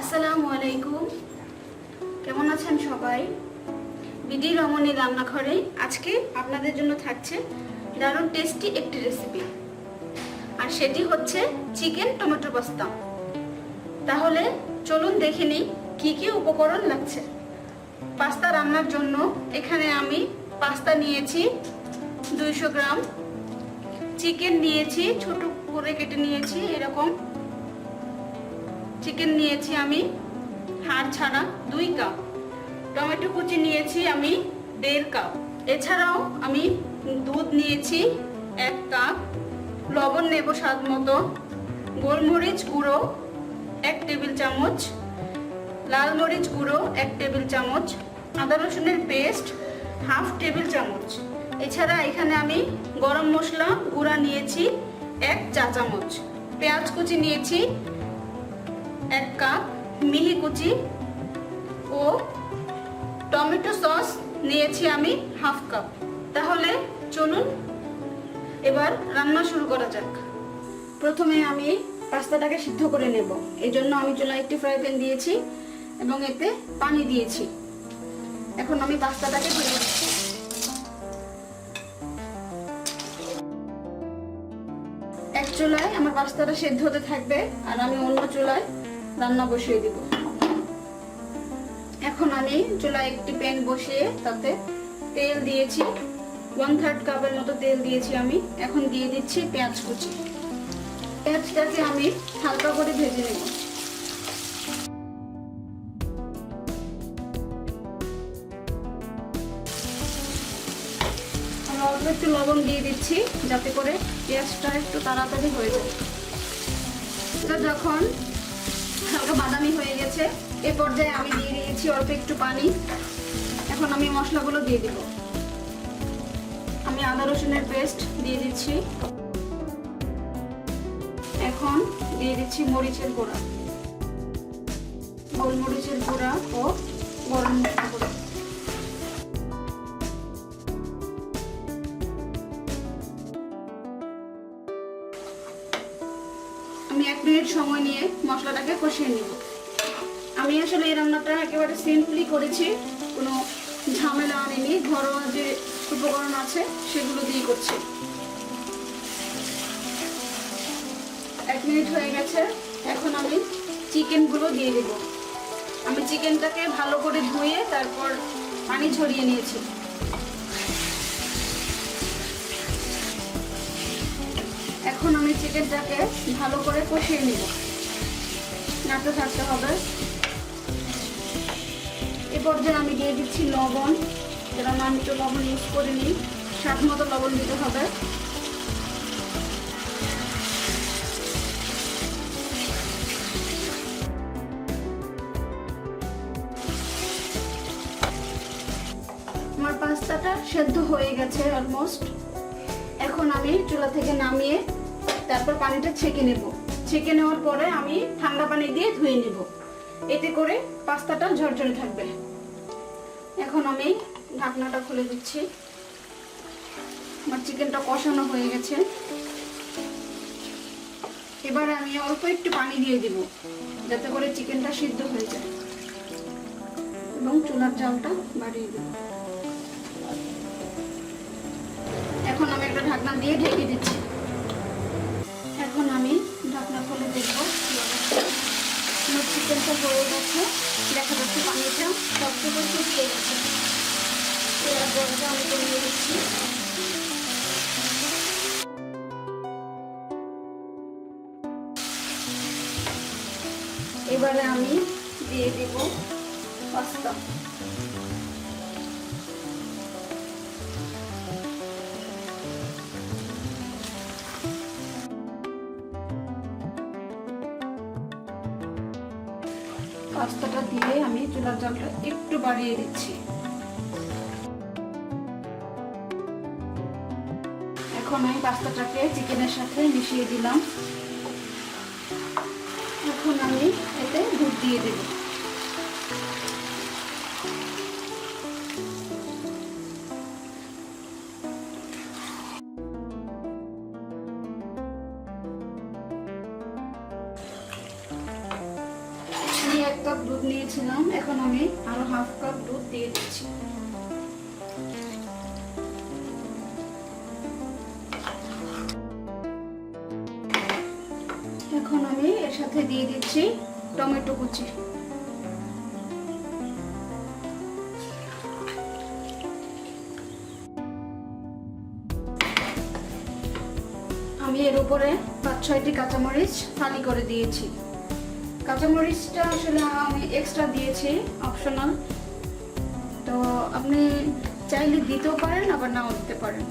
আসসালামু আলাইকুম, কেমন আছেন সবাই? বিডি রমণী রান্নাঘরে আজকে আপনাদের জন্য থাকছে দারুণ টেস্টি একটি রেসিপি, আর সেটি হচ্ছে চিকেন টমেটো পাস্তা। তাহলে চলুন দেখে নিই কি কি উপকরণ লাগছে। পাস্তা রান্নার জন্য এখানে আমি পাস্তা নিয়েছি 200 গ্রাম, চিকেন নিয়েছি ছোট করে কেটে নিয়েছি, এরকম চিকেন নিয়েছি আমি হাড় ছাড়া 2 কাপ, টমেটো কুচি নিয়েছি আমি 1.5 কাপ, এছাড়াও আমি দুধ নিয়েছি 1 কাপ, লবণ নেব স্বাদ মতো, গোলমরিচ গুঁড়ো 1 টেবিল চামচ, লাল মরিচ গুঁড়ো 1 টেবিল চামচ, আদা রসুনের পেস্ট 1/2 টেবিল চামচ। এছাড়া এখানে আমি গরম মশলা গুঁড়া নিয়েছি 1 চা চামচ, পেঁয়াজ কুচি নিয়েছি 1 কাপ, মিহি কুচি ও টমেটো সস নিয়েছি আমি 1/2 কাপ। তাহলে চলুন এবার রান্না শুরু করা যাক। প্রথমে আমি পাস্তাটাকে সিদ্ধ করে নেব। এই জন্য আমি চুলায় একটি ফ্রাই প্যান দিয়েছি এবং এতে পানি দিয়েছি। এখন আমি পাস্তাটাকে ধুয়ে দিচ্ছি। এক চুলায় আমার পাস্তাটা সেদ্ধ হতে থাকবে আর আমি অন্য চুলায় রান্না বসিয়ে দিব। এখন আমি চুলায় একটি প্যান বসিয়ে তাতে তেল দিয়েছি, 1/3 কাপের মতো তেল দিয়েছি আমি। এখন দিয়ে দিচ্ছি পেঁয়াজ কুচি। পেঁয়াজটাকে আমি হালকা করে ভেজে নেব। আমি অল্প একটু লবণ দিয়ে দিচ্ছি যাতে করে পেঁয়াজটা একটু তাড়াতাড়ি হয়ে যায়। এটা যখন হালকা বাদামি হয়ে গেছে এ পর্যায়ে আমি দিয়ে দিয়েছি অল্প একটু পানি। এখন আমি মশলাগুলো দিয়ে দিব। আমি আদা রসুনের পেস্ট দিয়ে দিচ্ছি। এখন দিয়ে দিচ্ছি মরিচের গুঁড়া, গোলমরিচের গুঁড়া ও গরম মশলা গুঁড়া। আমি 1 মিনিট সময় নিয়ে মশলাটাকে কষিয়ে নিব। আমি আসলে এই রান্নাটা একেবারে সিম্পলি করেছি, কোনো ঝামেলা আনিনি, ঘরোয়া যে উপকরণ আছে সেগুলো দিয়ে করছি। 1 মিনিট হয়ে গেছে, এখন আমি চিকেনগুলো দিয়ে দেব। আমি চিকেনটাকে ভালো করে ধুয়ে তারপর পানি ঝরিয়ে নিয়েছি। এখন আমি চিকেনটাকে ভালো করে কষিয়ে নিব, নাড়তে থাকতে হবে। এ পর্যায়ে আমি দিয়ে দিচ্ছি লবণ, যেরকম আমি তো লবণ ইউজ করিনি, স্বাদ মতো লবণ দিতে হবে। আমার পাস্তাটা সেদ্ধ হয়ে গেছে অলমোস্ট। এখন আমি চুলা থেকে নামিয়ে তারপর পানিটা ছেঁকে নেব। ছেঁকে নেওয়ার পরে আমি ঠান্ডা পানি দিয়ে ধুয়ে নেব, এতে করে পাস্তাটা ঝরঝরে থাকবে। এখন আমি ঢাকনাটা খুলে দিচ্ছি। আমার চিকেনটা কষানো হয়ে গেছে। এবার আমি অল্প একটু পানি দিয়ে দিব যাতে করে চিকেনটা সিদ্ধ হয়ে যায় এবং চুলার জালটা বাড়িয়ে দেব। এখন আমি একটা ঢাকনা দিয়ে ঢেকে দিচ্ছি। এখন আমি ঢাকনা খুলে দেখব আমার চিকেনটা হয়ে গেছে। দেখা যাচ্ছে পানিটা সবটুকু শুকিয়ে গেছে। এবার জলটা আমি কমিয়ে দিচ্ছি। এবারে আমি দিয়ে দেব পাস্তা। পাস্তাটা দিয়ে আমি চুলার জালটা একটু বাড়িয়ে দিচ্ছি। এখন আমি পাস্তাটাকে চিকেনের সাথে মিশিয়ে দিলাম। এখন আমি এতে দুধ দিয়ে দেব। নিয়েছিলাম, এখন আমি আরো হাফ কাপ দুধ দিয়ে দিচ্ছি। এখন আমি এর সাথে দিয়ে দিচ্ছি টমেটো কুচি। আমি এর উপরে 5-6টি কাঁচামরিচ ফালি করে দিয়েছি। কাঁচামরিচটা আসলে আমি এক্সট্রা দিয়েছি, অপশনাল, তো আপনি চাইলে দিতেও পারেন আবার নাও দিতে পারেন।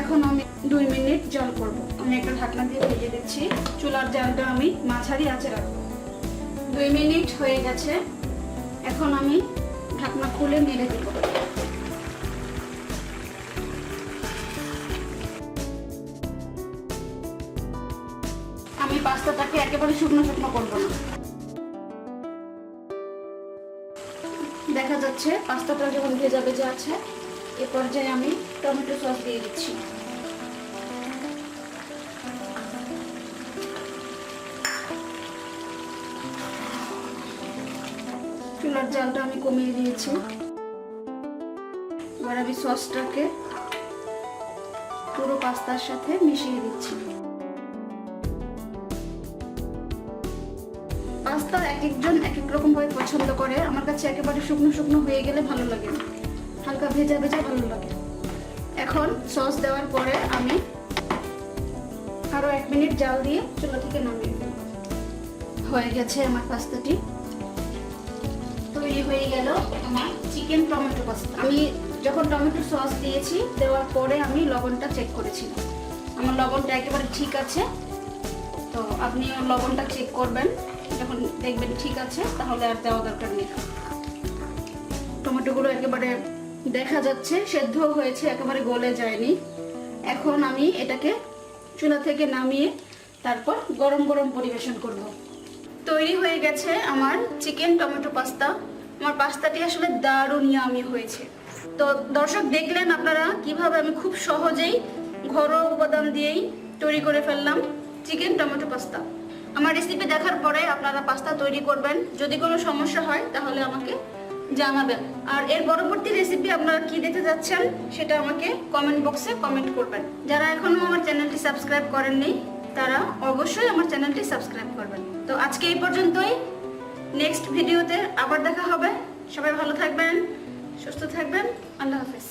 এখন আমি 2 মিনিট জাল করব। আমি একটা ঢাকনা দিয়ে ভেজে দিচ্ছি। চুলার জালটা আমি মাঝারি আঁচে রাখবো। 2 মিনিট হয়ে গেছে, এখন আমি ঢাকনা খুলে নেড়ে দেব। আমি পাস্তাটাকে একেবারে শুকনো শুকনো করব না। দেখা যাচ্ছে পাস্তাটা যখন ভেজা ভেজা আছে, এ পর্যায়ে আমি টমেটো সস দিয়ে দিচ্ছি। চুলার জালটা আমি কমিয়ে দিয়েছি। এবার আমি সসটাকে পুরো পাস্তার সাথে মিশিয়ে দিচ্ছি। পাস্তা এক একজন এক এক রকম ভাবে পছন্দ করে। আমার কাছে একেবারে শুকনো শুকনো হয়ে গেলে ভালো লাগে না, হালকা ভেজা ভেজা ভালো লাগে। এখন সস দেওয়ার পরে আমি আরো 1 মিনিট জাল দিয়ে চুলা থেকে নামিয়ে দেব। হয়ে গেছে আমার পাস্তাটি তৈরি হয়ে গেল, আমার চিকেন টমেটো পাস্তা। আমি যখন টমেটো সস দিয়েছি, দেওয়ার পরে আমি লবণটা চেক করেছিলাম, আমার লবণটা একেবারে ঠিক আছে। তো আপনি লবণটা চেক করবেন, যখন দেখবেন ঠিক আছে তাহলে আর দেওয়া দরকার নেই। টমেটোগুলো একেবারে দেখা যাচ্ছে সেদ্ধ হয়েছে, একেবারে গলে যায়নি। এখন আমি এটাকে চুলা থেকে নামিয়ে তারপর গরম গরম পরিবেশন করব। তৈরি হয়ে গেছে আমার চিকেন টমেটো পাস্তা। আমার পাস্তাটি আসলে দারুণ ইয়ামি হয়েছে। তো দর্শক দেখলেন আপনারা কিভাবে আমি খুব সহজেই ঘরোয়া উপাদান দিয়েই তৈরি করে ফেললাম চিকেন টমেটো পাস্তা। আমার রেসিপি দেখার পরে আপনারা পাস্তা তৈরি করবেন। যদি কোনো সমস্যা হয় তাহলে আমাকে জানাবেন। আর এর পরবর্তী রেসিপি আপনারা কি দেখতে যাচ্ছেন সেটা আমাকে কমেন্ট বক্সে কমেন্ট করবেন। যারা এখনো আমার চ্যানেলটি সাবস্ক্রাইব করেননি তারা অবশ্যই আমার চ্যানেলটি সাবস্ক্রাইব করবেন। তো আজকে এই পর্যন্তই, নেক্সট ভিডিওতে আবার দেখা হবে। সবাই ভালো থাকবেন, সুস্থ থাকবেন, আল্লাহ হাফেজ।